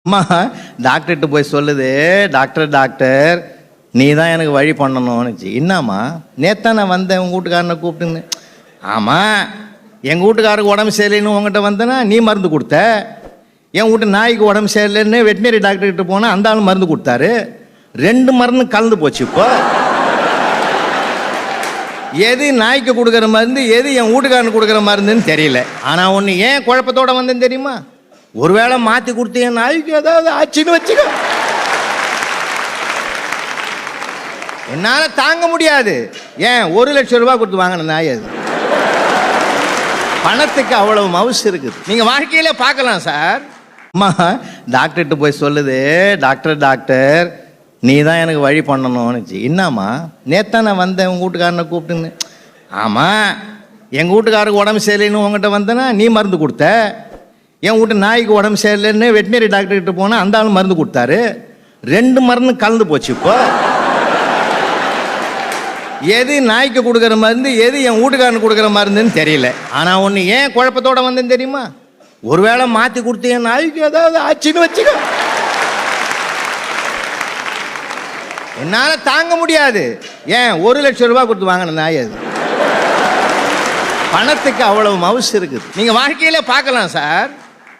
அம்மா டாக்டர்கிட்ட போய் சொல்லுது, டாக்டர் டாக்டர் நீ தான் எனக்கு வழி பண்ணணும்னுச்சு. என்னம்மா நேத்தான் நான் வந்தேன் உங்கள் வீட்டுக்காரனை கூப்பிட்டுன்னு. ஆமாம், எங்கள் வீட்டுக்காரருக்கு உடம்பு சரியில்லைன்னு உங்கள்கிட்ட வந்தேன்னா நீ மருந்து கொடுத்த. என் வீட்டு நாய்க்கு உடம்பு சரியில்லைன்னு வெட்டினரி டாக்டர்கிட்ட போனால் அந்த ஆள் மருந்து கொடுத்தாரு. 2 மருந்து கலந்து போச்சு. இப்போ எது நாய்க்கு கொடுக்குற மருந்து, எது என் வீட்டுக்காரனுக்கு கொடுக்குற மருந்துன்னு தெரியல. ஆனால் ஒன்று ஏன் குழப்பத்தோடு வந்தேன்னு தெரியுமா? ஒருவேளை மாற்றி கொடுத்து என் நாய்க்கு ஏதாவது ஆச்சுன்னு வச்சுக்கோ, என்னால் தாங்க முடியாது. ஏன் 1 லட்சம் ரூபாய் கொடுத்து வாங்கின நாய் அது. பணத்துக்கு அவ்வளவு மவுசு இருக்குது. நீங்கள் வாழ்க்கையில பார்க்கலாம் சார். அம்மா டாக்டர்கிட்ட போய் சொல்லுது, டாக்டர் டாக்டர் நீ தான் எனக்கு வழி பண்ணணும்னுச்சு. என்னம்மா நேத்தான் நான் வந்தேன் உங்கள் வீட்டுக்காரனை கூப்பிட்டுன்னு. ஆமாம், எங்கள் வீட்டுக்காரருக்கு உடம்பு சரியில்லைன்னு உங்கள்கிட்ட வந்தேன்னா நீ மருந்து கொடுத்த. என் வீட்டு நாய்க்கு உடம்பு சரியில்லைன்னு வெட்டினரி டாக்டர்கிட்ட போனால் அந்த ஆள் மருந்து கொடுத்தாரு. 2 மருந்து கலந்து போச்சு. இப்போ எது நாய்க்கு கொடுக்குற மருந்து, எது என் வீட்டுக்காரனுக்கு கொடுக்குற மருந்துன்னு தெரியல. ஆனால் ஒன்று ஏன் குழப்பத்தோடு வந்தேன்னு தெரியுமா? ஒருவேளை மாற்றி கொடுத்து என் நாய்க்கு ஏதாவது ஆச்சுன்னு வச்சுக்கோ, என்னால் தாங்க முடியாது. ஏன் 1 லட்சம் ரூபாய் கொடுத்து வாங்கின நாய் அது. பணத்துக்கு அவ்வளவு மவுசு இருக்குது. நீங்கள் வாழ்க்கையில பார்க்கலாம் சார்.